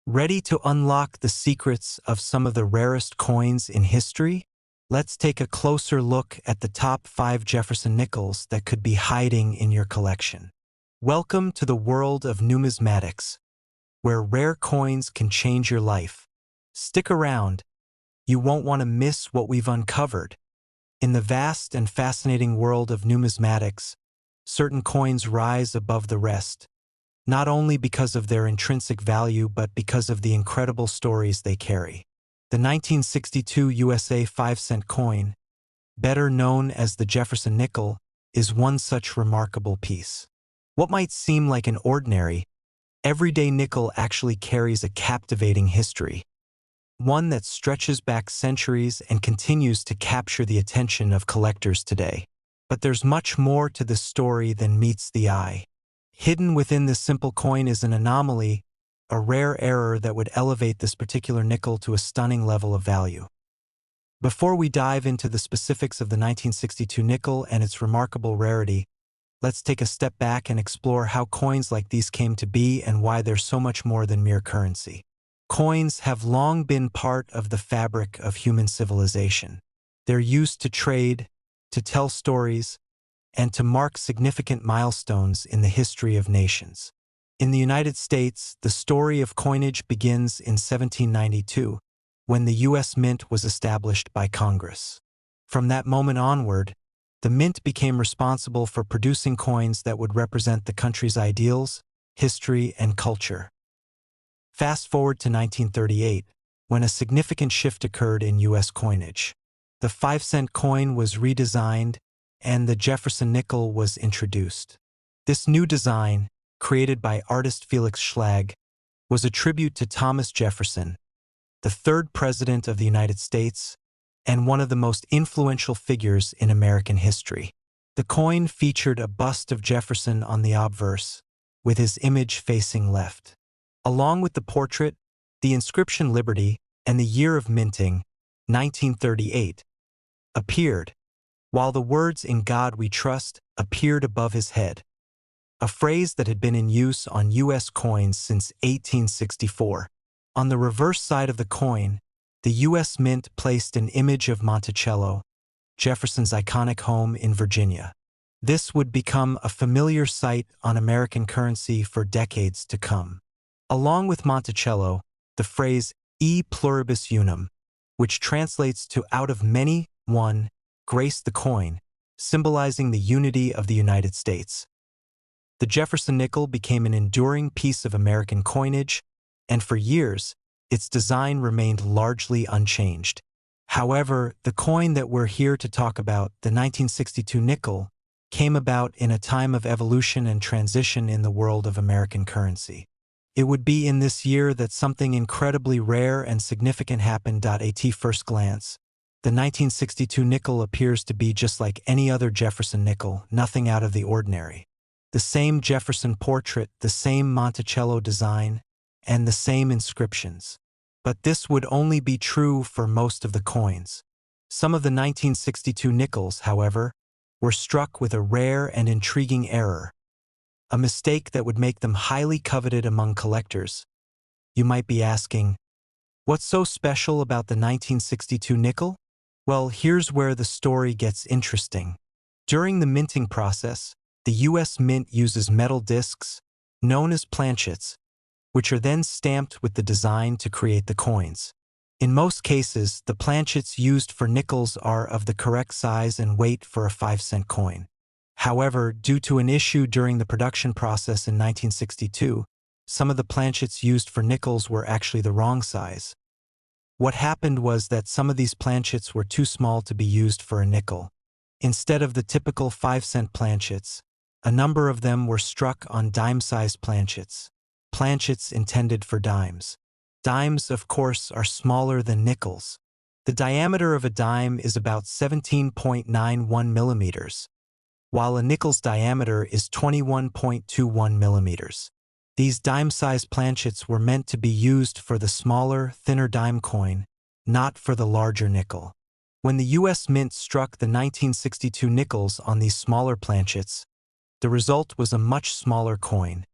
Ready to unlock the secrets of some of the rarest coins in history? Let's take a closer look at the top 5 Jefferson nickels that could be hiding in your collection. Welcome to the world of numismatics, where rare coins can change your life. Stick around, you won't want to miss what we've uncovered. In the vast and fascinating world of numismatics, certain coins rise above the rest, not only because of their intrinsic value but because of the incredible stories they carry. The 1962 USA 5-cent coin, better known as the Jefferson Nickel, is one such remarkable piece. What might seem like an ordinary, everyday nickel actually carries a captivating history, one that stretches back centuries and continues to capture the attention of collectors today. But there's much more to this story than meets the eye. Hidden within this simple coin is an anomaly, a rare error that would elevate this particular nickel to a stunning level of value. Before we dive into the specifics of the 1962 nickel and its remarkable rarity, let's take a step back and explore how coins like these came to be and why they're so much more than mere currency. Coins have long been part of the fabric of human civilization. They're used to trade, to tell stories, and to mark significant milestones in the history of nations. In the United States, the story of coinage begins in 1792, when the U.S. Mint was established by Congress. From that moment onward, the Mint became responsible for producing coins that would represent the country's ideals, history, and culture. Fast forward to 1938, when a significant shift occurred in U.S. coinage. The 5-cent coin was redesigned, and the Jefferson Nickel was introduced. This new design, created by artist Felix Schlag, was a tribute to Thomas Jefferson, the third president of the United States and one of the most influential figures in American history. The coin featured a bust of Jefferson on the obverse, with his image facing left. Along with the portrait, the inscription Liberty and the year of minting, 1938, appeared, while the words "In God We Trust" appeared above his head, a phrase that had been in use on U.S. coins since 1864. On the reverse side of the coin, the U.S. Mint placed an image of Monticello, Jefferson's iconic home in Virginia. This would become a familiar sight on American currency for decades to come. Along with Monticello, the phrase "E pluribus unum," which translates to "out of many, one," graced the coin, symbolizing the unity of the United States. The Jefferson Nickel became an enduring piece of American coinage, and for years, its design remained largely unchanged. However, the coin that we're here to talk about, the 1962 nickel, came about in a time of evolution and transition in the world of American currency. It would be in this year that something incredibly rare and significant happened. At first glance, the 1962 nickel appears to be just like any other Jefferson nickel, nothing out of the ordinary. The same Jefferson portrait, the same Monticello design, and the same inscriptions. But this would only be true for most of the coins. Some of the 1962 nickels, however, were struck with a rare and intriguing error, a mistake that would make them highly coveted among collectors. You might be asking, what's so special about the 1962 nickel? Well, here's where the story gets interesting. During the minting process, the U.S. Mint uses metal discs, known as planchets, which are then stamped with the design to create the coins. In most cases, the planchets used for nickels are of the correct size and weight for a 5-cent coin. However, due to an issue during the production process in 1962, some of the planchets used for nickels were actually the wrong size. What happened was that some of these planchets were too small to be used for a nickel. Instead of the typical 5-cent planchets, a number of them were struck on dime-sized planchets, planchets intended for dimes. Dimes, of course, are smaller than nickels. The diameter of a dime is about 17.91 millimeters, while a nickel's diameter is 21.21 millimeters. These dime-sized planchets were meant to be used for the smaller, thinner dime coin, not for the larger nickel. When the U.S. Mint struck the 1962 nickels on these smaller planchets, the result was a much smaller coin,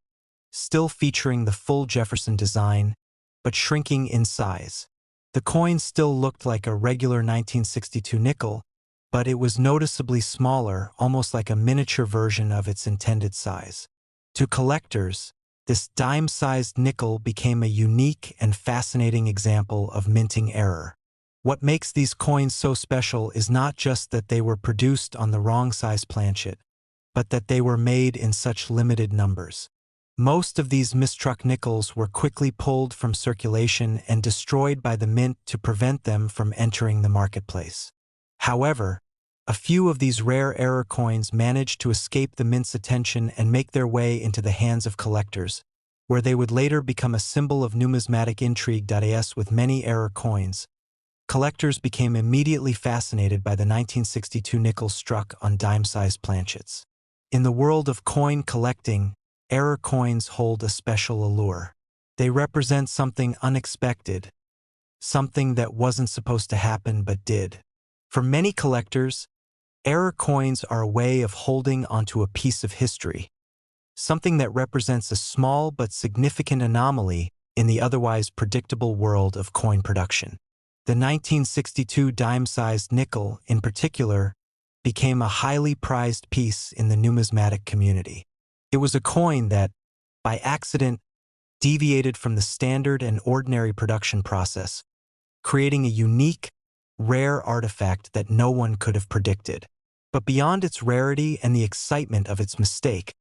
still featuring the full Jefferson design, but shrinking in size. The coin still looked like a regular 1962 nickel, but it was noticeably smaller, almost like a miniature version of its intended size. To collectors, this dime-sized nickel became a unique and fascinating example of minting error. What makes these coins so special is not just that they were produced on the wrong size planchet, but that they were made in such limited numbers. Most of these mistruck nickels were quickly pulled from circulation and destroyed by the mint to prevent them from entering the marketplace. However, a few of these rare error coins managed to escape the mint's attention and make their way into the hands of collectors, where they would later become a symbol of numismatic intrigue. As with many error coins, collectors became immediately fascinated by the 1962 nickels struck on dime-sized planchets. In the world of coin collecting, error coins hold a special allure. They represent something unexpected, something that wasn't supposed to happen but did. For many collectors, error coins are a way of holding onto a piece of history, something that represents a small but significant anomaly in the otherwise predictable world of coin production. The 1962 dime-sized nickel, in particular, became a highly prized piece in the numismatic community. It was a coin that, by accident, deviated from the standard and ordinary production process, creating a unique, rare artifact that no one could have predicted. But beyond its rarity and the excitement of its mistake,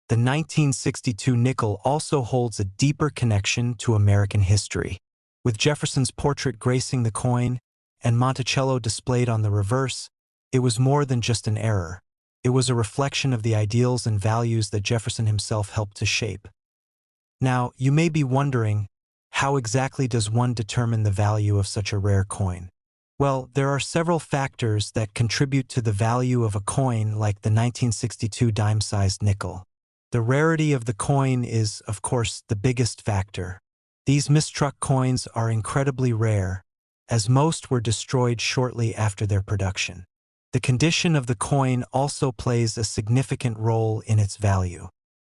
the 1962 nickel also holds a deeper connection to American history. With Jefferson's portrait gracing the coin and Monticello displayed on the reverse, it was more than just an error. It was a reflection of the ideals and values that Jefferson himself helped to shape. Now, you may be wondering, how exactly does one determine the value of such a rare coin? Well, there are several factors that contribute to the value of a coin like the 1962 dime-sized nickel. The rarity of the coin is, of course, the biggest factor. These mistruck coins are incredibly rare, as most were destroyed shortly after their production. The condition of the coin also plays a significant role in its value.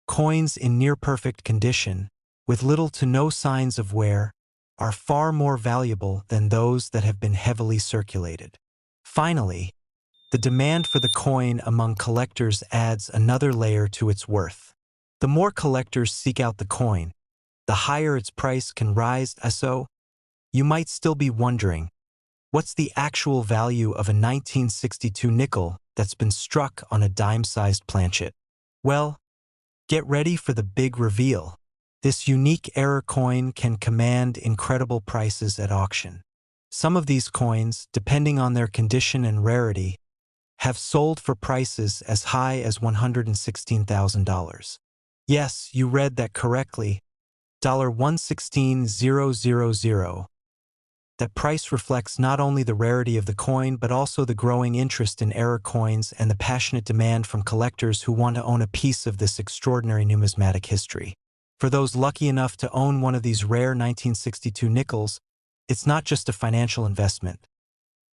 Coins in near-perfect condition, with little to no signs of wear, are far more valuable than those that have been heavily circulated. Finally, the demand for the coin among collectors adds another layer to its worth. The more collectors seek out the coin, the higher its price can rise. So, you might still be wondering, what's the actual value of a 1962 nickel that's been struck on a dime-sized planchet? Well, get ready for the big reveal. This unique error coin can command incredible prices at auction. Some of these coins, depending on their condition and rarity, have sold for prices as high as $116,000. Yes, you read that correctly, $116,000. That price reflects not only the rarity of the coin but also the growing interest in error coins and the passionate demand from collectors who want to own a piece of this extraordinary numismatic history. For those lucky enough to own one of these rare 1962 nickels, it's not just a financial investment.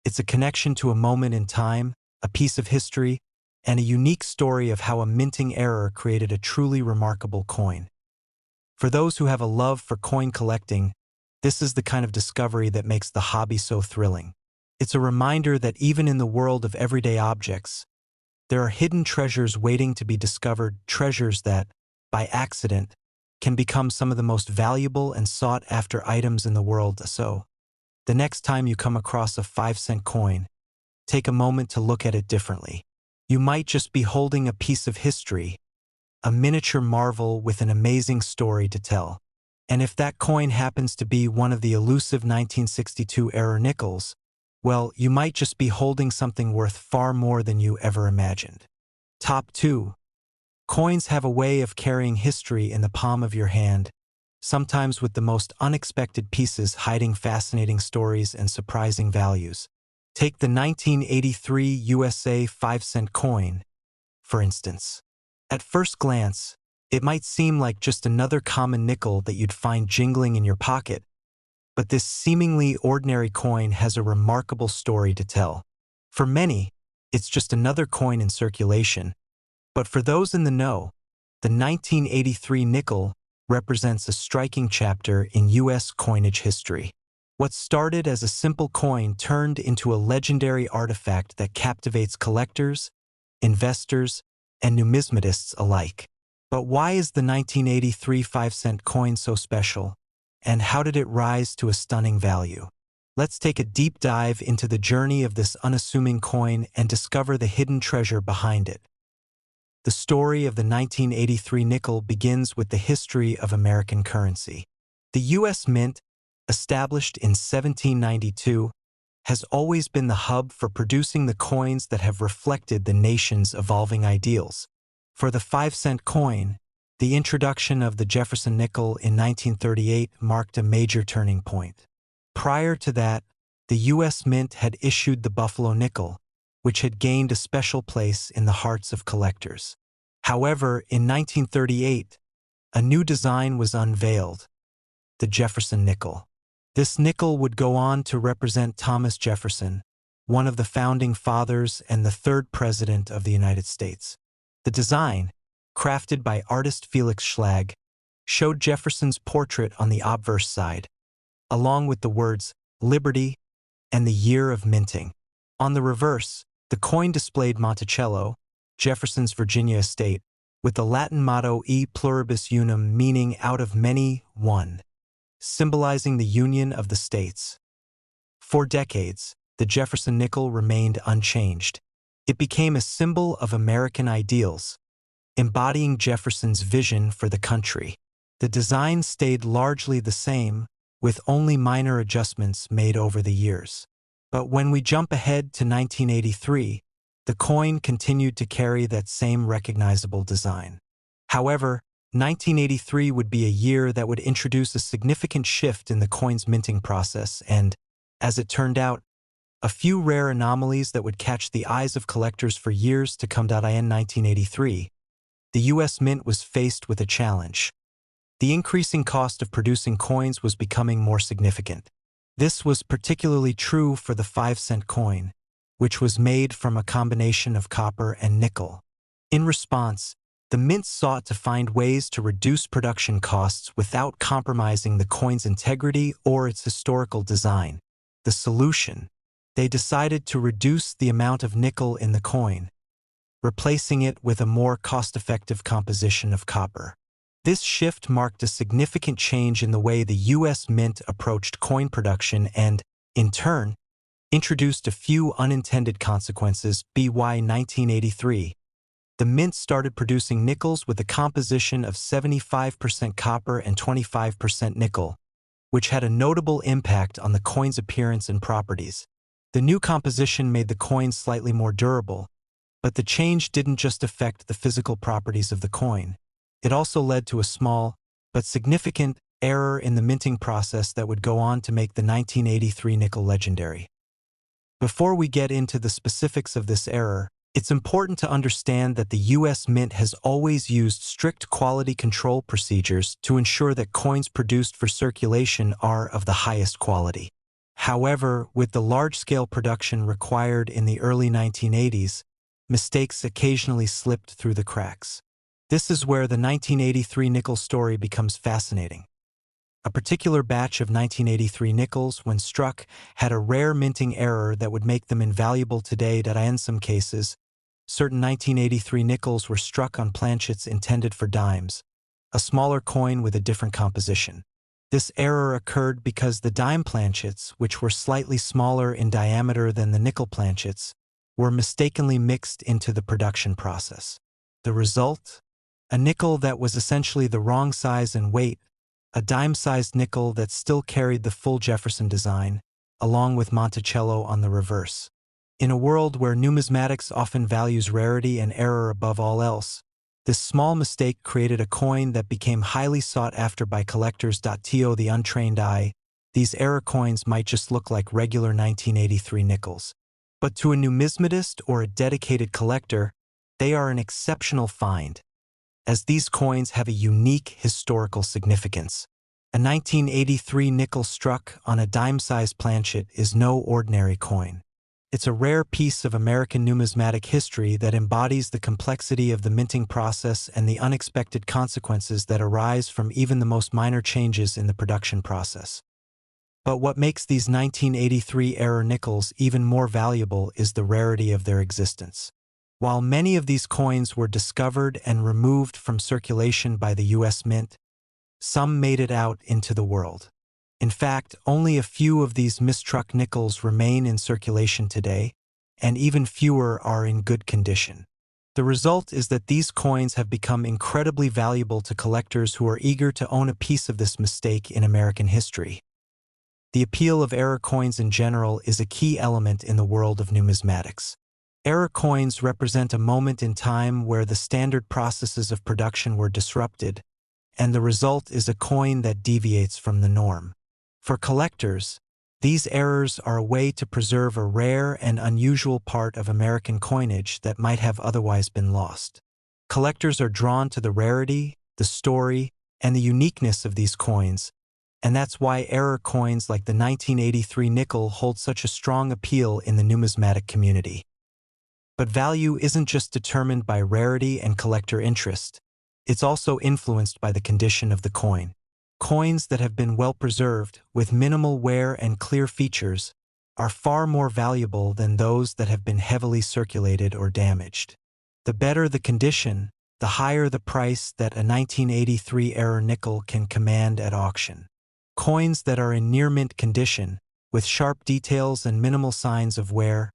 It's a connection to a moment in time, a piece of history, and a unique story of how a minting error created a truly remarkable coin. For those who have a love for coin collecting, this is the kind of discovery that makes the hobby so thrilling. It's a reminder that even in the world of everyday objects, there are hidden treasures waiting to be discovered, treasures that, by accident, can become some of the most valuable and sought-after items in the world. So, the next time you come across a 5-cent coin, take a moment to look at it differently. You might just be holding a piece of history, a miniature marvel with an amazing story to tell. And if that coin happens to be one of the elusive 1962 error nickels, well, you might just be holding something worth far more than you ever imagined. Top 2. Coins have a way of carrying history in the palm of your hand, sometimes with the most unexpected pieces hiding fascinating stories and surprising values. Take the 1983 USA 5-cent coin, for instance. At first glance, it might seem like just another common nickel that you'd find jingling in your pocket, but this seemingly ordinary coin has a remarkable story to tell. For many, it's just another coin in circulation, but for those in the know, the 1983 nickel represents a striking chapter in U.S. coinage history. What started as a simple coin turned into a legendary artifact that captivates collectors, investors, and numismatists alike. But why is the 1983 5-cent coin so special, and how did it rise to a stunning value? Let's take a deep dive into the journey of this unassuming coin and discover the hidden treasure behind it. The story of the 1983 nickel begins with the history of American currency. The U.S. Mint, established in 1792, has always been the hub for producing the coins that have reflected the nation's evolving ideals. For the 5-cent coin, the introduction of the Jefferson Nickel in 1938 marked a major turning point. Prior to that, the U.S. Mint had issued the Buffalo Nickel, which had gained a special place in the hearts of collectors. However, in 1938, a new design was unveiled, the Jefferson Nickel. This nickel would go on to represent Thomas Jefferson, one of the founding fathers and the third president of the United States. The design, crafted by artist Felix Schlag, showed Jefferson's portrait on the obverse side, along with the words "Liberty" and the year of minting. On the reverse, the coin displayed Monticello, Jefferson's Virginia estate, with the Latin motto E pluribus unum, meaning out of many, one, symbolizing the union of the states. For decades, the Jefferson Nickel remained unchanged. It became a symbol of American ideals, embodying Jefferson's vision for the country. The design stayed largely the same, with only minor adjustments made over the years. But when we jump ahead to 1983, the coin continued to carry that same recognizable design. However, 1983 would be a year that would introduce a significant shift in the coin's minting process and, as it turned out, a few rare anomalies that would catch the eyes of collectors for years to come. In 1983, the U.S. Mint was faced with a challenge. The increasing cost of producing coins was becoming more significant. This was particularly true for the 5-cent coin, which was made from a combination of copper and nickel. In response, the mint sought to find ways to reduce production costs without compromising the coin's integrity or its historical design. The solution: they decided to reduce the amount of nickel in the coin, replacing it with a more cost-effective composition of copper. This shift marked a significant change in the way the U.S. Mint approached coin production and, in turn, introduced a few unintended consequences. By 1983, the Mint started producing nickels with a composition of 75% copper and 25% nickel, which had a notable impact on the coin's appearance and properties. The new composition made the coin slightly more durable, but the change didn't just affect the physical properties of the coin. It also led to a small, but significant, error in the minting process that would go on to make the 1983 nickel legendary. Before we get into the specifics of this error, it's important to understand that the U.S. Mint has always used strict quality control procedures to ensure that coins produced for circulation are of the highest quality. However, with the large-scale production required in the early 1980s, mistakes occasionally slipped through the cracks. This is where the 1983 nickel story becomes fascinating. A particular batch of 1983 nickels, when struck, had a rare minting error that would make them invaluable today. In some cases, certain 1983 nickels were struck on planchets intended for dimes, a smaller coin with a different composition. This error occurred because the dime planchets, which were slightly smaller in diameter than the nickel planchets, were mistakenly mixed into the production process. The result? A nickel that was essentially the wrong size and weight, a dime-sized nickel that still carried the full Jefferson design, along with Monticello on the reverse. In a world where numismatics often values rarity and error above all else, this small mistake created a coin that became highly sought after by collectors. To the untrained eye, these error coins might just look like regular 1983 nickels. But to a numismatist or a dedicated collector, they are an exceptional find, as these coins have a unique historical significance. A 1983 nickel struck on a dime-sized planchet is no ordinary coin. It's a rare piece of American numismatic history that embodies the complexity of the minting process and the unexpected consequences that arise from even the most minor changes in the production process. But what makes these 1983-era nickels even more valuable is the rarity of their existence. While many of these coins were discovered and removed from circulation by the U.S. Mint, some made it out into the world. In fact, only a few of these mistruck nickels remain in circulation today, and even fewer are in good condition. The result is that these coins have become incredibly valuable to collectors who are eager to own a piece of this mistake in American history. The appeal of error coins in general is a key element in the world of numismatics. Error coins represent a moment in time where the standard processes of production were disrupted, and the result is a coin that deviates from the norm. For collectors, these errors are a way to preserve a rare and unusual part of American coinage that might have otherwise been lost. Collectors are drawn to the rarity, the story, and the uniqueness of these coins, and that's why error coins like the 1983 nickel hold such a strong appeal in the numismatic community. But value isn't just determined by rarity and collector interest. It's also influenced by the condition of the coin. Coins that have been well preserved, with minimal wear and clear features, are far more valuable than those that have been heavily circulated or damaged. The better the condition, the higher the price that a 1983 error nickel can command at auction. Coins that are in near-mint condition, with sharp details and minimal signs of wear,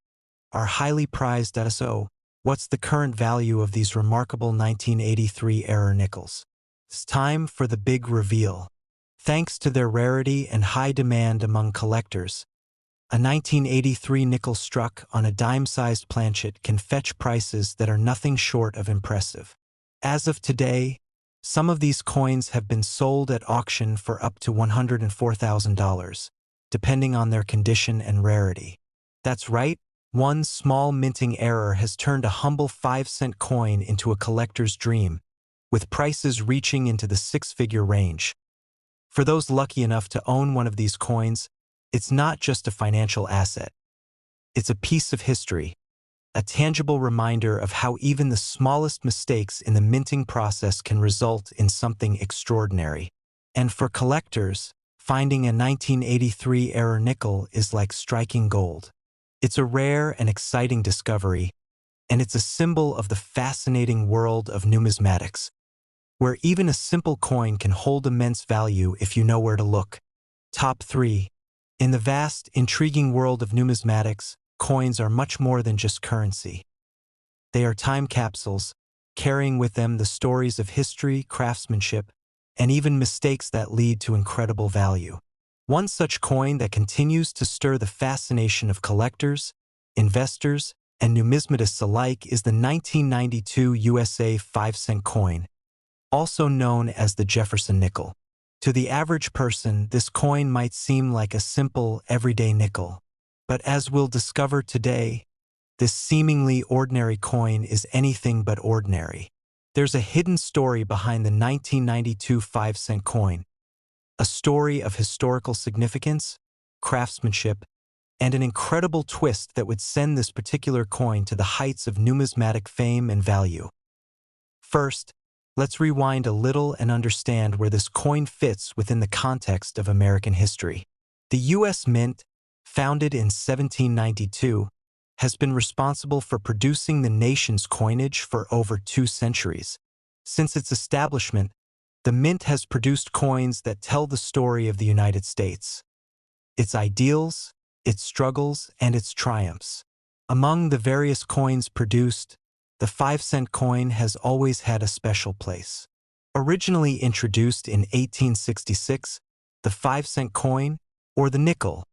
are highly prized. So, what's the current value of these remarkable 1983 error nickels? It's time for the big reveal. Thanks to their rarity and high demand among collectors, a 1983 nickel struck on a dime-sized planchet can fetch prices that are nothing short of impressive. As of today, some of these coins have been sold at auction for up to $104,000, depending on their condition and rarity. That's right, one small minting error has turned a humble 5-cent coin into a collector's dream, with prices reaching into the six-figure range. For those lucky enough to own one of these coins, it's not just a financial asset. It's a piece of history, a tangible reminder of how even the smallest mistakes in the minting process can result in something extraordinary. And for collectors, finding a 1983 error nickel is like striking gold. It's a rare and exciting discovery, and it's a symbol of the fascinating world of numismatics, where even a simple coin can hold immense value if you know where to look. Top 3. In the vast, intriguing world of numismatics, coins are much more than just currency. They are time capsules, carrying with them the stories of history, craftsmanship, and even mistakes that lead to incredible value. One such coin that continues to stir the fascination of collectors, investors, and numismatists alike is the 1992 USA 5-cent coin, also known as the Jefferson Nickel. To the average person, this coin might seem like a simple, everyday nickel. But as we'll discover today, this seemingly ordinary coin is anything but ordinary. There's a hidden story behind the 1992 5-cent coin, a story of historical significance, craftsmanship, and an incredible twist that would send this particular coin to the heights of numismatic fame and value. First, let's rewind a little and understand where this coin fits within the context of American history. The U.S. Mint, founded in 1792, has been responsible for producing the nation's coinage for over 2 centuries. Since its establishment, the Mint has produced coins that tell the story of the United States, its ideals, its struggles, and its triumphs. Among the various coins produced, the 5-cent coin has always had a special place. Originally introduced in 1866, the 5-cent coin, or the nickel,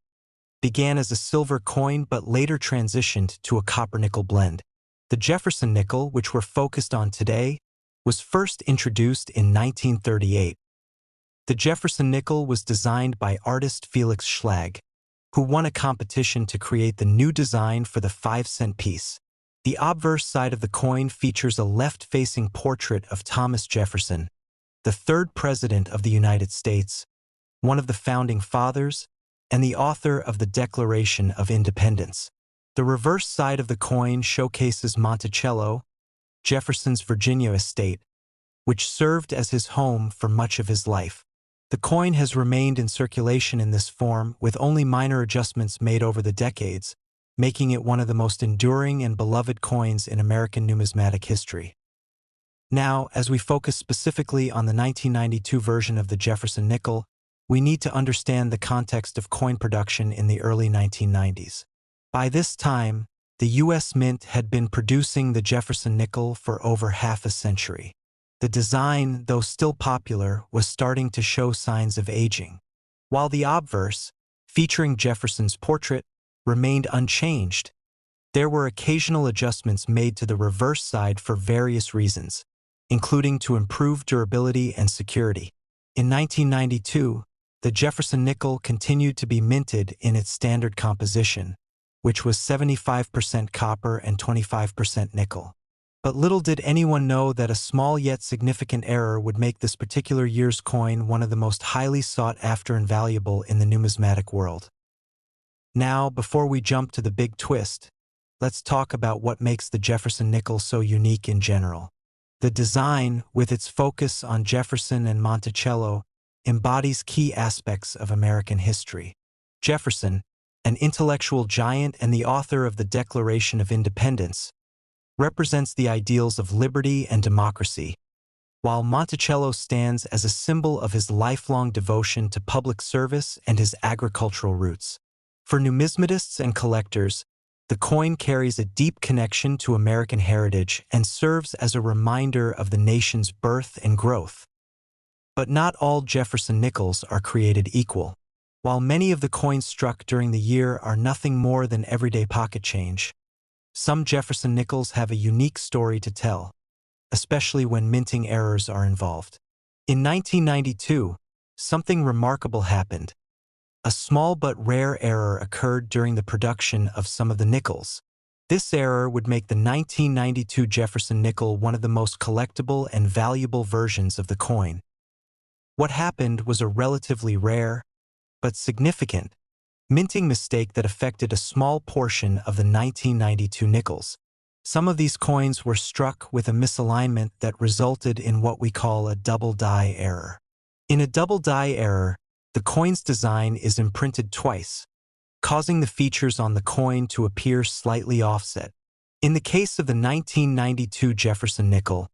began as a silver coin but later transitioned to a copper-nickel blend. The Jefferson Nickel, which we're focused on today, was first introduced in 1938. The Jefferson Nickel was designed by artist Felix Schlag, who won a competition to create the new design for the 5-cent piece. The obverse side of the coin features a left-facing portrait of Thomas Jefferson, the 3rd President of the United States, one of the Founding Fathers, and the author of the Declaration of Independence. The reverse side of the coin showcases Monticello, Jefferson's Virginia estate, which served as his home for much of his life. The coin has remained in circulation in this form with only minor adjustments made over the decades, making it one of the most enduring and beloved coins in American numismatic history. Now, as we focus specifically on the 1992 version of the Jefferson nickel, we need to understand the context of coin production in the early 1990s. By this time, the U.S. Mint had been producing the Jefferson nickel for over half a century. The design, though still popular, was starting to show signs of aging. While the obverse, featuring Jefferson's portrait, remained unchanged, there were occasional adjustments made to the reverse side for various reasons, including to improve durability and security. In 1992, the Jefferson nickel continued to be minted in its standard composition, which was 75% copper and 25% nickel. But little did anyone know that a small yet significant error would make this particular year's coin one of the most highly sought after and valuable in the numismatic world. Now, before we jump to the big twist, let's talk about what makes the Jefferson nickel so unique in general. The design, with its focus on Jefferson and Monticello, embodies key aspects of American history. Jefferson, an intellectual giant and the author of the Declaration of Independence, represents the ideals of liberty and democracy, while Monticello stands as a symbol of his lifelong devotion to public service and his agricultural roots. For numismatists and collectors, the coin carries a deep connection to American heritage and serves as a reminder of the nation's birth and growth. But not all Jefferson nickels are created equal. While many of the coins struck during the year are nothing more than everyday pocket change, some Jefferson nickels have a unique story to tell, especially when minting errors are involved. In 1992, something remarkable happened. A small but rare error occurred during the production of some of the nickels. This error would make the 1992 Jefferson nickel one of the most collectible and valuable versions of the coin. What happened was a relatively rare, but significant, minting mistake that affected a small portion of the 1992 nickels. Some of these coins were struck with a misalignment that resulted in what we call a double die error. In a double die error, the coin's design is imprinted twice, causing the features on the coin to appear slightly offset. In the case of the 1992 Jefferson nickel,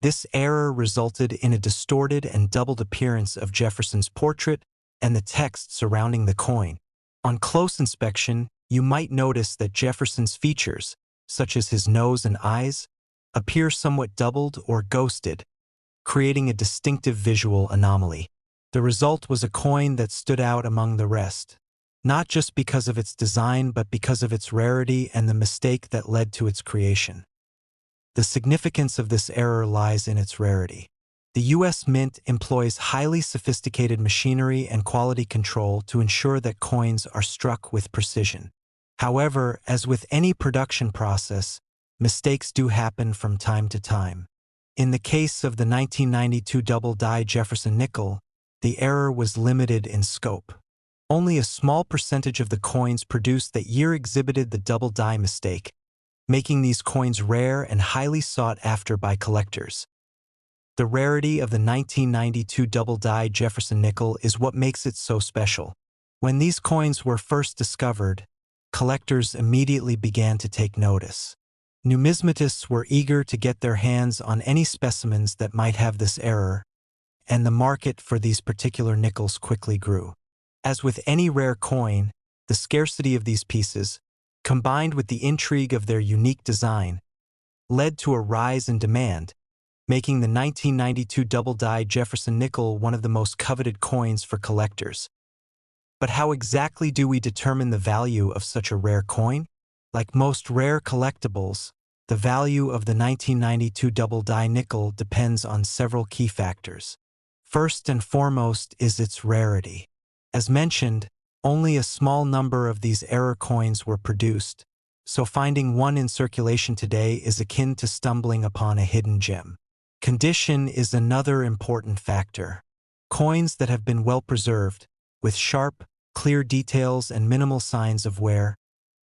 this error resulted in a distorted and doubled appearance of Jefferson's portrait and the text surrounding the coin. On close inspection, you might notice that Jefferson's features, such as his nose and eyes, appear somewhat doubled or ghosted, creating a distinctive visual anomaly. The result was a coin that stood out among the rest, not just because of its design but because of its rarity and the mistake that led to its creation. The significance of this error lies in its rarity. The U.S. Mint employs highly sophisticated machinery and quality control to ensure that coins are struck with precision. However, as with any production process, mistakes do happen from time to time. In the case of the 1992 double die Jefferson nickel, the error was limited in scope. Only a small percentage of the coins produced that year exhibited the double die mistake, making these coins rare and highly sought after by collectors. The rarity of the 1992 double die Jefferson nickel is what makes it so special. When these coins were first discovered, collectors immediately began to take notice. Numismatists were eager to get their hands on any specimens that might have this error, and the market for these particular nickels quickly grew. As with any rare coin, the scarcity of these pieces, combined with the intrigue of their unique design, led to a rise in demand, making the 1992 double die Jefferson nickel one of the most coveted coins for collectors. But how exactly do we determine the value of such a rare coin? Like most rare collectibles, the value of the 1992 double die nickel depends on several key factors. First and foremost is its rarity. As mentioned, only a small number of these error coins were produced, so finding one in circulation today is akin to stumbling upon a hidden gem. Condition is another important factor. Coins that have been well preserved, with sharp, clear details and minimal signs of wear,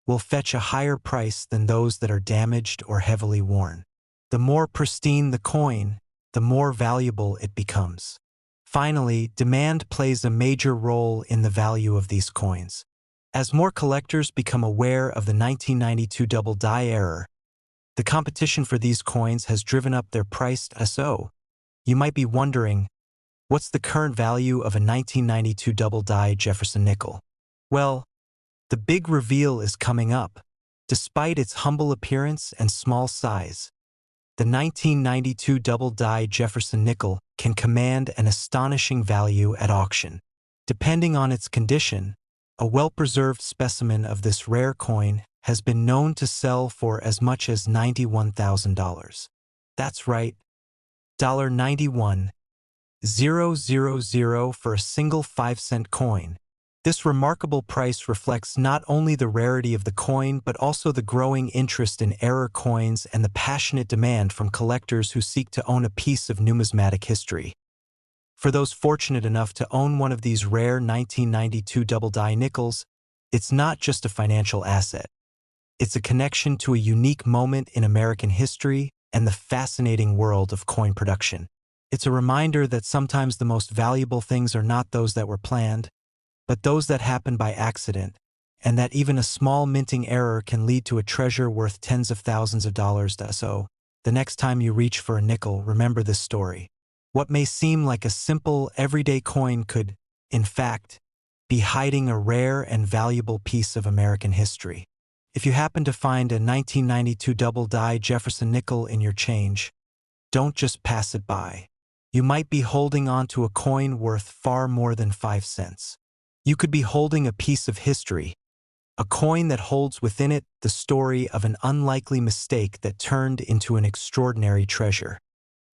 will fetch a higher price than those that are damaged or heavily worn. The more pristine the coin, the more valuable it becomes. Finally, demand plays a major role in the value of these coins. As more collectors become aware of the 1992 double die error, the competition for these coins has driven up their price. So, you might be wondering, what's the current value of a 1992 double die Jefferson nickel? Well, the big reveal is coming up. Despite its humble appearance and small size, the 1992 double die Jefferson nickel can command an astonishing value at auction. Depending on its condition, a well-preserved specimen of this rare coin has been known to sell for as much as $91,000. That's right, $91,000 for a single 5-cent coin. This remarkable price reflects not only the rarity of the coin but also the growing interest in error coins and the passionate demand from collectors who seek to own a piece of numismatic history. For those fortunate enough to own one of these rare 1992 double die nickels, it's not just a financial asset. It's a connection to a unique moment in American history and the fascinating world of coin production. It's a reminder that sometimes the most valuable things are not those that were planned, but those that happen by accident, and that even a small minting error can lead to a treasure worth tens of thousands of dollars. So, the next time you reach for a nickel, remember this story. What may seem like a simple, everyday coin could, in fact, be hiding a rare and valuable piece of American history. If you happen to find a 1992 double die Jefferson nickel in your change, don't just pass it by. You might be holding on to a coin worth far more than 5 cents. You could be holding a piece of history, a coin that holds within it the story of an unlikely mistake that turned into an extraordinary treasure.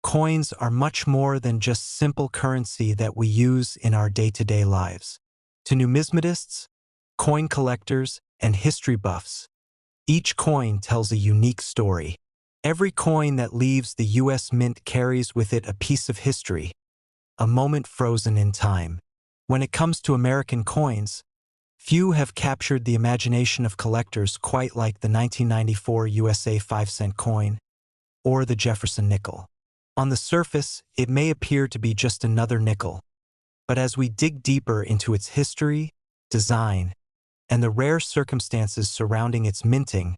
Coins are much more than just simple currency that we use in our day-to-day lives. To numismatists, coin collectors, and history buffs, each coin tells a unique story. Every coin that leaves the U.S. Mint carries with it a piece of history, a moment frozen in time. When it comes to American coins, few have captured the imagination of collectors quite like the 1994 USA 5-cent coin or the Jefferson nickel. On the surface, it may appear to be just another nickel, but as we dig deeper into its history, design, and the rare circumstances surrounding its minting,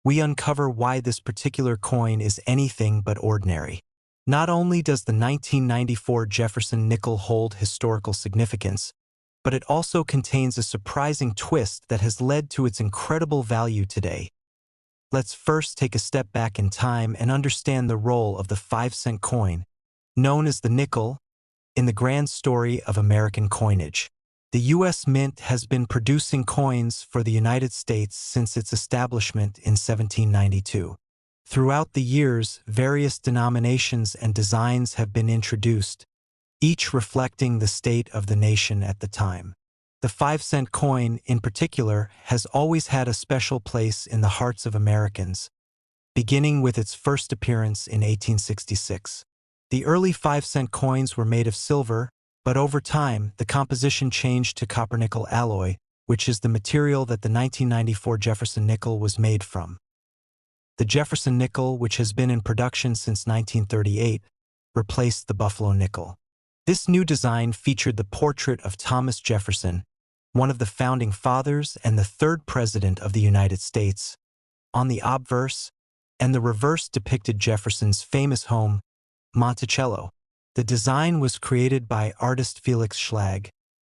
we uncover why this particular coin is anything but ordinary. Not only does the 1994 Jefferson nickel hold historical significance, but it also contains a surprising twist that has led to its incredible value today. Let's first take a step back in time and understand the role of the 5-cent coin, known as the nickel, in the grand story of American coinage. The U.S. Mint has been producing coins for the United States since its establishment in 1792. Throughout the years, various denominations and designs have been introduced, each reflecting the state of the nation at the time. The 5-cent coin, in particular, has always had a special place in the hearts of Americans, beginning with its first appearance in 1866. The early 5-cent coins were made of silver, but over time, the composition changed to copper-nickel alloy, which is the material that the 1994 Jefferson nickel was made from. The Jefferson nickel, which has been in production since 1938, replaced the Buffalo nickel. This new design featured the portrait of Thomas Jefferson, one of the founding fathers and the third president of the United States, on the obverse, and the reverse depicted Jefferson's famous home, Monticello. The design was created by artist Felix Schlag,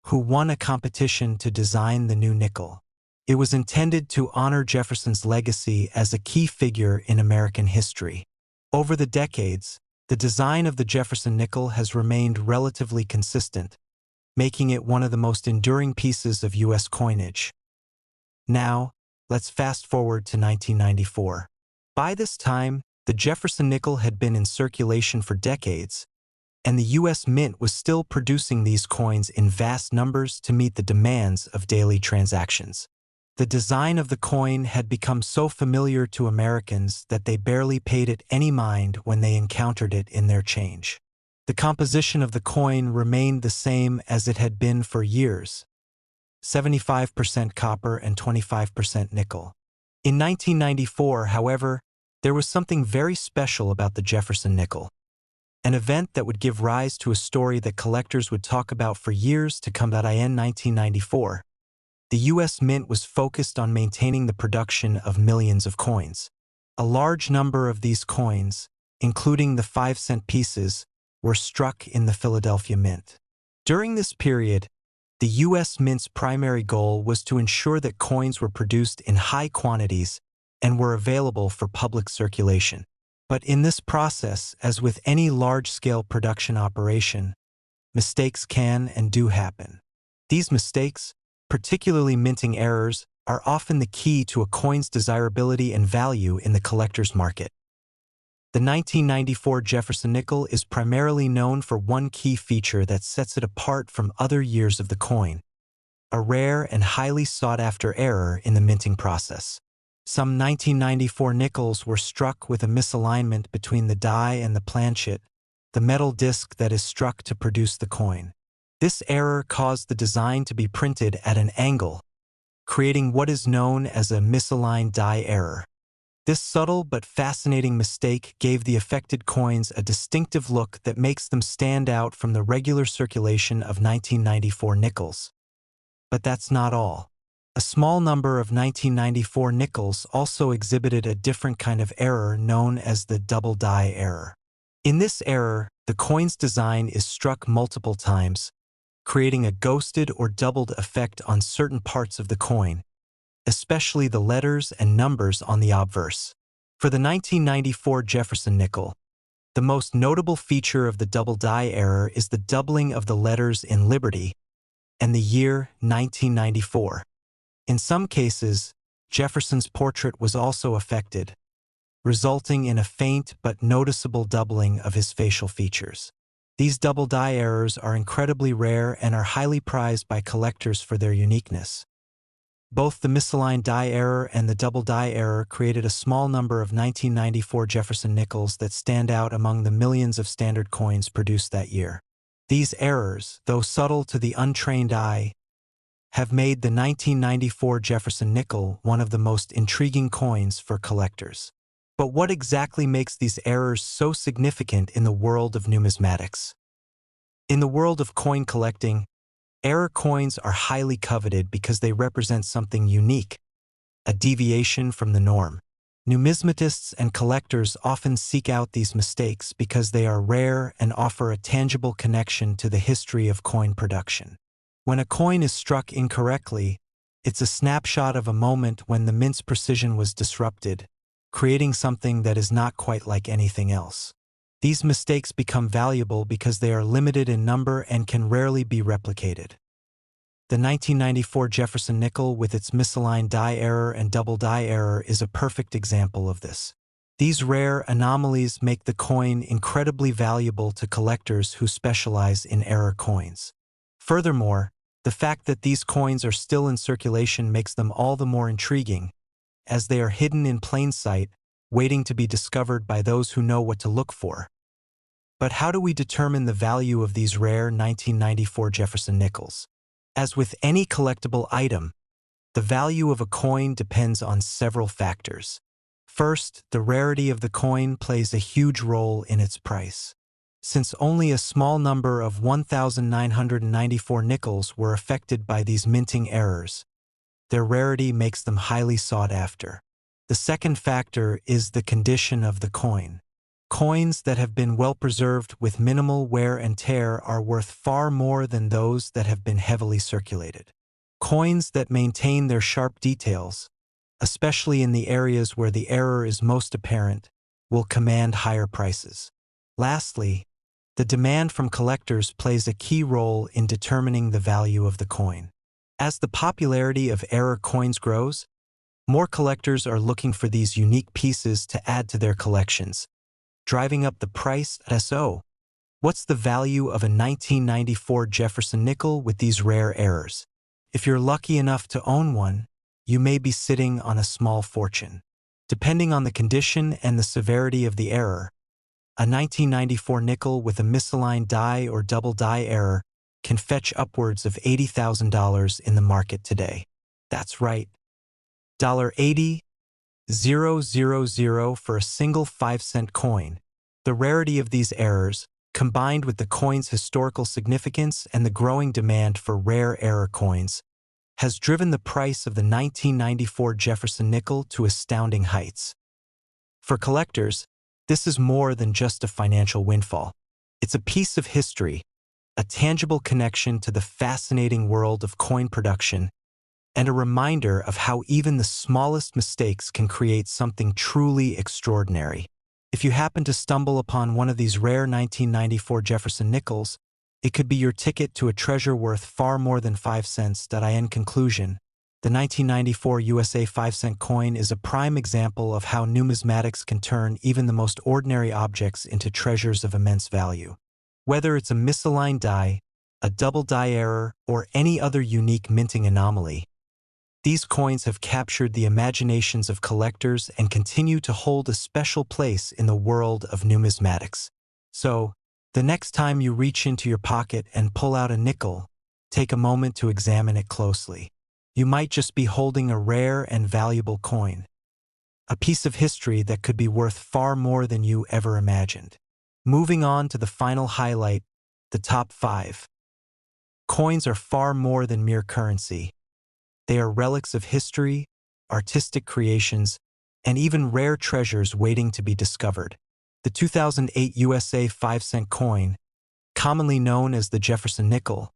who won a competition to design the new nickel. It was intended to honor Jefferson's legacy as a key figure in American history. Over the decades, the design of the Jefferson nickel has remained relatively consistent, making it one of the most enduring pieces of U.S. coinage. Now, let's fast forward to 1994. By this time, the Jefferson nickel had been in circulation for decades, and the U.S. Mint was still producing these coins in vast numbers to meet the demands of daily transactions. The design of the coin had become so familiar to Americans that they barely paid it any mind when they encountered it in their change. The composition of the coin remained the same as it had been for years. 75% copper and 25% nickel. In 1994, however, there was something very special about the Jefferson Nickel, an event that would give rise to a story that collectors would talk about for years to come. In 1994, the U.S. Mint was focused on maintaining the production of millions of coins. A large number of these coins, including the 5-cent pieces, were struck in the Philadelphia Mint. During this period, the U.S. Mint's primary goal was to ensure that coins were produced in high quantities and were available for public circulation. But in this process, as with any large-scale production operation, mistakes can and do happen. These mistakes, particularly minting errors, are often the key to a coin's desirability and value in the collector's market. The 1994 Jefferson Nickel is primarily known for one key feature that sets it apart from other years of the coin: a rare and highly sought-after error in the minting process. Some 1994 nickels were struck with a misalignment between the die and the planchet, the metal disc that is struck to produce the coin. This error caused the design to be printed at an angle, creating what is known as a misaligned die error. This subtle but fascinating mistake gave the affected coins a distinctive look that makes them stand out from the regular circulation of 1994 nickels. But that's not all. A small number of 1994 nickels also exhibited a different kind of error known as the double die error. In this error, the coin's design is struck multiple times, creating a ghosted or doubled effect on certain parts of the coin, especially the letters and numbers on the obverse. For the 1994 Jefferson Nickel, the most notable feature of the double die error is the doubling of the letters in Liberty and the year 1994. In some cases, Jefferson's portrait was also affected, resulting in a faint but noticeable doubling of his facial features. These double die errors are incredibly rare and are highly prized by collectors for their uniqueness. Both the misaligned die error and the double die error created a small number of 1994 Jefferson nickels that stand out among the millions of standard coins produced that year. These errors, though subtle to the untrained eye, have made the 1994 Jefferson Nickel one of the most intriguing coins for collectors. But what exactly makes these errors so significant in the world of numismatics? In the world of coin collecting, error coins are highly coveted because they represent something unique, a deviation from the norm. Numismatists and collectors often seek out these mistakes because they are rare and offer a tangible connection to the history of coin production. When a coin is struck incorrectly, it's a snapshot of a moment when the mint's precision was disrupted, creating something that is not quite like anything else. These mistakes become valuable because they are limited in number and can rarely be replicated. The 1994 Jefferson Nickel with its misaligned die error and double die error is a perfect example of this. These rare anomalies make the coin incredibly valuable to collectors who specialize in error coins. Furthermore, the fact that these coins are still in circulation makes them all the more intriguing, as they are hidden in plain sight, waiting to be discovered by those who know what to look for. But how do we determine the value of these rare 1994 Jefferson nickels? As with any collectible item, the value of a coin depends on several factors. First, the rarity of the coin plays a huge role in its price. Since only a small number of 1,994 nickels were affected by these minting errors, their rarity makes them highly sought after. The second factor is the condition of the coin. Coins that have been well preserved with minimal wear and tear are worth far more than those that have been heavily circulated. Coins that maintain their sharp details, especially in the areas where the error is most apparent, will command higher prices. Lastly, the demand from collectors plays a key role in determining the value of the coin. As the popularity of error coins grows, more collectors are looking for these unique pieces to add to their collections, driving up the price. So, what's the value of a 1994 Jefferson Nickel with these rare errors? If you're lucky enough to own one, you may be sitting on a small fortune. Depending on the condition and the severity of the error, a 1994 nickel with a misaligned die or double die error can fetch upwards of $80,000 in the market today. That's right, $80,000 for a single 5-cent coin. The rarity of these errors, combined with the coin's historical significance and the growing demand for rare error coins, has driven the price of the 1994 Jefferson nickel to astounding heights. For collectors, this is more than just a financial windfall. It's a piece of history, a tangible connection to the fascinating world of coin production, and a reminder of how even the smallest mistakes can create something truly extraordinary. If you happen to stumble upon one of these rare 1994 Jefferson nickels, it could be your ticket to a treasure worth far more than 5 cents. In conclusion, the 1994 USA 5-cent coin is a prime example of how numismatics can turn even the most ordinary objects into treasures of immense value. Whether it's a misaligned die, a double die error, or any other unique minting anomaly, these coins have captured the imaginations of collectors and continue to hold a special place in the world of numismatics. So, the next time you reach into your pocket and pull out a nickel, take a moment to examine it closely. You might just be holding a rare and valuable coin, a piece of history that could be worth far more than you ever imagined. Moving on to the final highlight, the top 5. Coins are far more than mere currency. They are relics of history, artistic creations, and even rare treasures waiting to be discovered. The 2008 USA 5-cent coin, commonly known as the Jefferson nickel,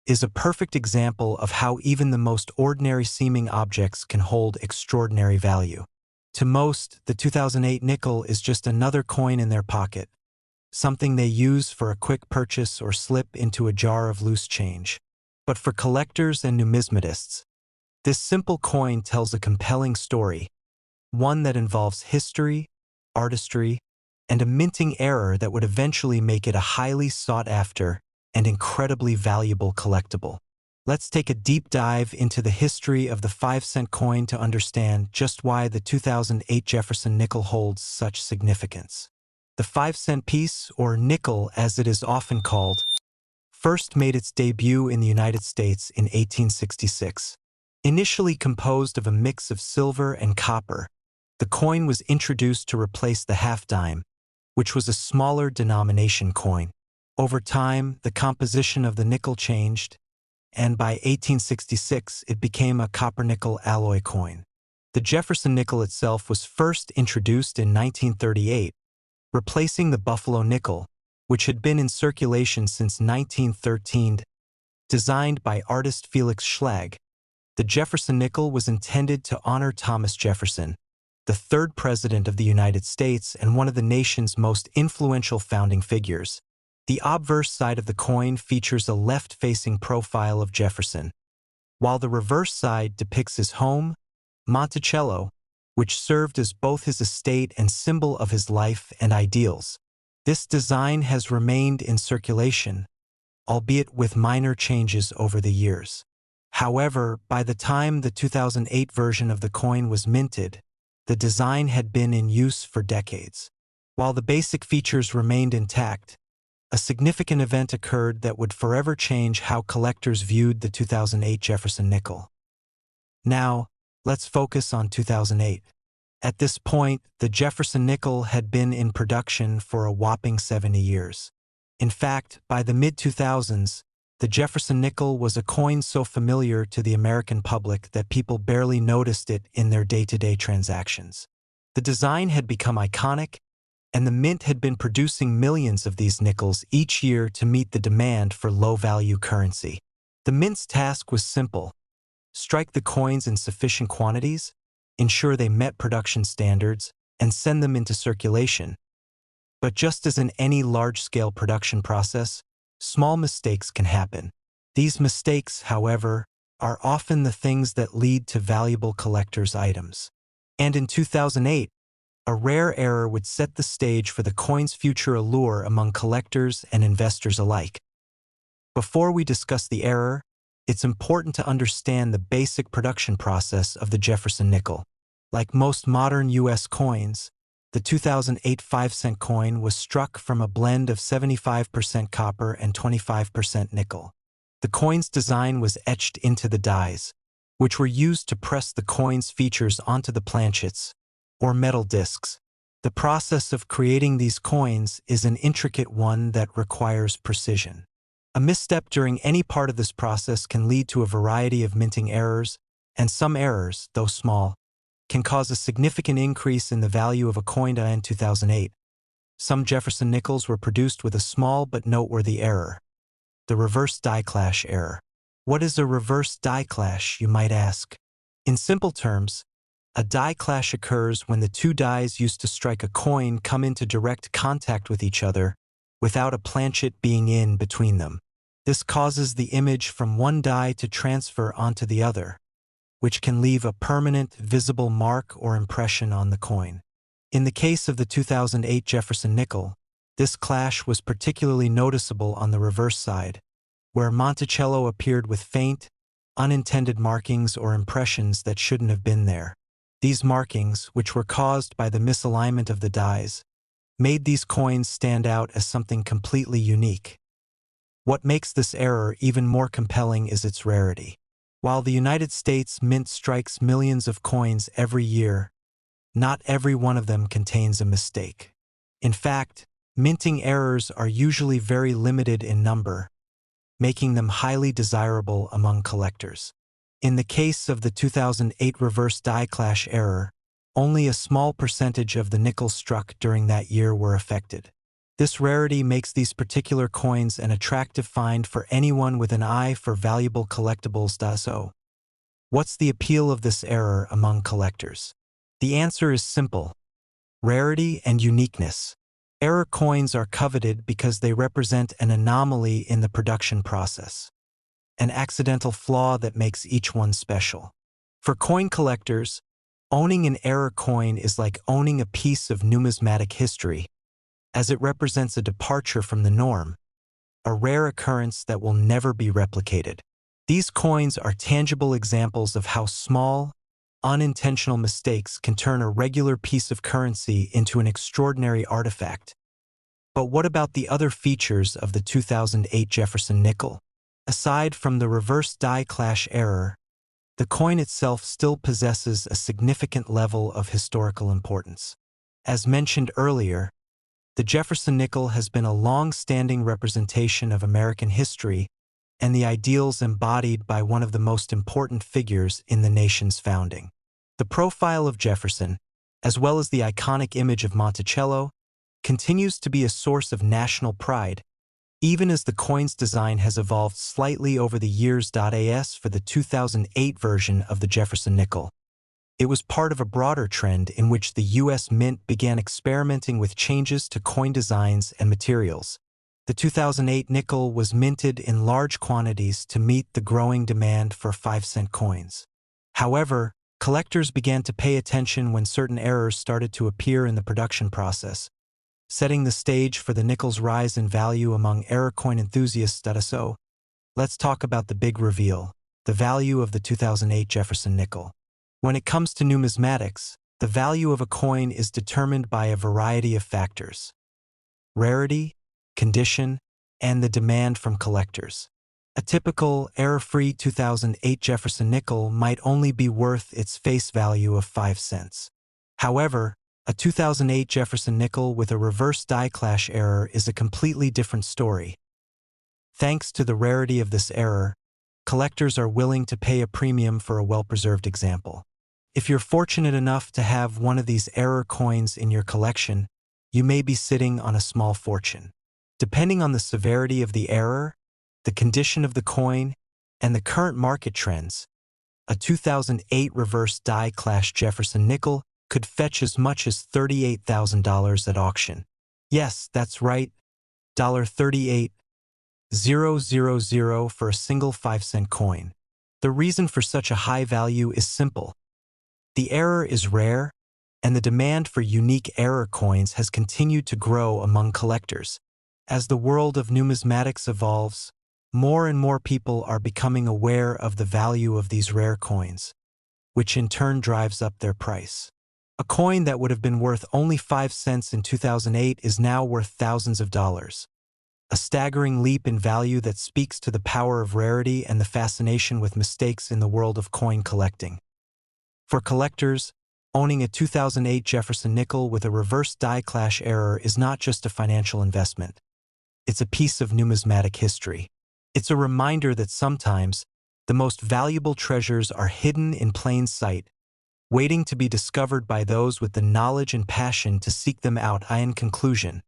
is a perfect example of how even the most ordinary-seeming objects can hold extraordinary value. To most, the 2008 nickel is just another coin in their pocket, something they use for a quick purchase or slip into a jar of loose change. But for collectors and numismatists, this simple coin tells a compelling story, one that involves history, artistry, and a minting error that would eventually make it a highly sought-after and incredibly valuable collectible. Let's take a deep dive into the history of the 5-cent coin to understand just why the 2008 Jefferson nickel holds such significance. The 5-cent piece, or nickel as it is often called, first made its debut in the United States in 1866. Initially composed of a mix of silver and copper, the coin was introduced to replace the half-dime, which was a smaller denomination coin. Over time, the composition of the nickel changed, and by 1866 it became a copper-nickel alloy coin. The Jefferson nickel itself was first introduced in 1938, replacing the Buffalo nickel, which had been in circulation since 1913. Designed by artist Felix Schlag, the Jefferson nickel was intended to honor Thomas Jefferson, the third president of the United States and one of the nation's most influential founding figures. The obverse side of the coin features a left-facing profile of Jefferson, while the reverse side depicts his home, Monticello, which served as both his estate and symbol of his life and ideals. This design has remained in circulation, albeit with minor changes over the years. However, by the time the 2008 version of the coin was minted, the design had been in use for decades. While the basic features remained intact, a significant event occurred that would forever change how collectors viewed the 2008 Jefferson nickel. Now, let's focus on 2008. At this point, the Jefferson nickel had been in production for a whopping 70 years. In fact, by the mid-2000s, the Jefferson nickel was a coin so familiar to the American public that people barely noticed it in their day-to-day transactions. The design had become iconic, and the mint had been producing millions of these nickels each year to meet the demand for low-value currency. The mint's task was simple: strike the coins in sufficient quantities, ensure they met production standards, and send them into circulation. But just as in any large-scale production process, small mistakes can happen. These mistakes, however, are often the things that lead to valuable collectors' items. And in 2008, a rare error would set the stage for the coin's future allure among collectors and investors alike. Before we discuss the error, it's important to understand the basic production process of the Jefferson nickel. Like most modern U.S. coins, the 2008 5-cent coin was struck from a blend of 75% copper and 25% nickel. The coin's design was etched into the dies, which were used to press the coin's features onto the planchets, or metal discs. The process of creating these coins is an intricate one that requires precision. A misstep during any part of this process can lead to a variety of minting errors, and some errors, though small, can cause a significant increase in the value of a coin. In 2008, some Jefferson nickels were produced with a small but noteworthy error: the reverse die clash error. What is a reverse die clash, you might ask? In simple terms, a die clash occurs when the two dies used to strike a coin come into direct contact with each other without a planchet being in between them. This causes the image from one die to transfer onto the other, which can leave a permanent, visible mark or impression on the coin. In the case of the 2008 Jefferson nickel, this clash was particularly noticeable on the reverse side, where Monticello appeared with faint, unintended markings or impressions that shouldn't have been there. These markings, which were caused by the misalignment of the dies, made these coins stand out as something completely unique. What makes this error even more compelling is its rarity. While the United States Mint strikes millions of coins every year, not every one of them contains a mistake. In fact, minting errors are usually very limited in number, making them highly desirable among collectors. In the case of the 2008 reverse die clash error, only a small percentage of the nickels struck during that year were affected. This rarity makes these particular coins an attractive find for anyone with an eye for valuable collectibles. So, what's the appeal of this error among collectors? The answer is simple: rarity and uniqueness. Error coins are coveted because they represent an anomaly in the production process, an accidental flaw that makes each one special. For coin collectors, owning an error coin is like owning a piece of numismatic history, as it represents a departure from the norm, a rare occurrence that will never be replicated. These coins are tangible examples of how small, unintentional mistakes can turn a regular piece of currency into an extraordinary artifact. But what about the other features of the 2008 Jefferson nickel? Aside from the reverse die clash error, the coin itself still possesses a significant level of historical importance. As mentioned earlier, the Jefferson nickel has been a long-standing representation of American history and the ideals embodied by one of the most important figures in the nation's founding. The profile of Jefferson, as well as the iconic image of Monticello, continues to be a source of national pride, even as the coin's design has evolved slightly over the years. As for the 2008 version of the Jefferson nickel, it was part of a broader trend in which the U.S. Mint began experimenting with changes to coin designs and materials. The 2008 nickel was minted in large quantities to meet the growing demand for 5-cent coins. However, collectors began to pay attention when certain errors started to appear in the production process, setting the stage for the nickel's rise in value among error coin enthusiasts. So, let's talk about the big reveal: the value of the 2008 Jefferson nickel. When it comes to numismatics, the value of a coin is determined by a variety of factors: rarity, condition, and the demand from collectors. A typical, error-free 2008 Jefferson nickel might only be worth its face value of 5 cents. However, a 2008 Jefferson nickel with a reverse die clash error is a completely different story. Thanks to the rarity of this error, collectors are willing to pay a premium for a well-preserved example. If you're fortunate enough to have one of these error coins in your collection, you may be sitting on a small fortune. Depending on the severity of the error, the condition of the coin, and the current market trends, a 2008 reverse die clash Jefferson nickel could fetch as much as $38,000 at auction. Yes, that's right, $38,000 for a single 5-cent coin. The reason for such a high value is simple. The error is rare, and the demand for unique error coins has continued to grow among collectors. As the world of numismatics evolves, more and more people are becoming aware of the value of these rare coins, which in turn drives up their price. A coin that would have been worth only 5 cents in 2008 is now worth thousands of dollars. a staggering leap in value that speaks to the power of rarity and the fascination with mistakes in the world of coin collecting. For collectors, owning a 2008 Jefferson Nickel with a reverse die clash error is not just a financial investment. It's a piece of numismatic history. It's a reminder that sometimes the most valuable treasures are hidden in plain sight, waiting to be discovered by those with the knowledge and passion to seek them out. In conclusion,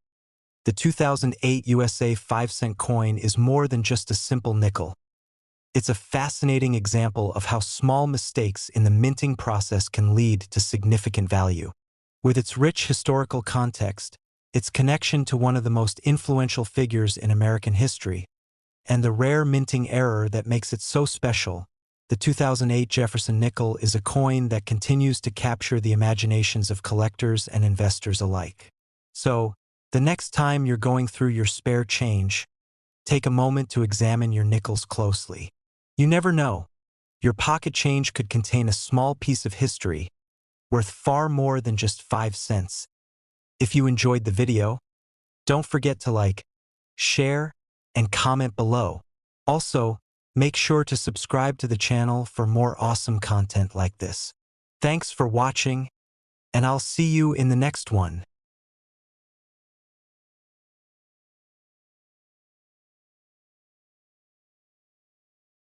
the 2008 USA 5-cent coin is more than just a simple nickel. It's a fascinating example of how small mistakes in the minting process can lead to significant value. With its rich historical context, its connection to one of the most influential figures in American history, and the rare minting error that makes it so special, the 2008 Jefferson Nickel is a coin that continues to capture the imaginations of collectors and investors alike. So, the next time you're going through your spare change, take a moment to examine your nickels closely. You never know. Your pocket change could contain a small piece of history, worth far more than just 5 cents. If you enjoyed the video, don't forget to like, share, and comment below. Also, make sure to subscribe to the channel for more awesome content like this. Thanks for watching, and I'll see you in the next one.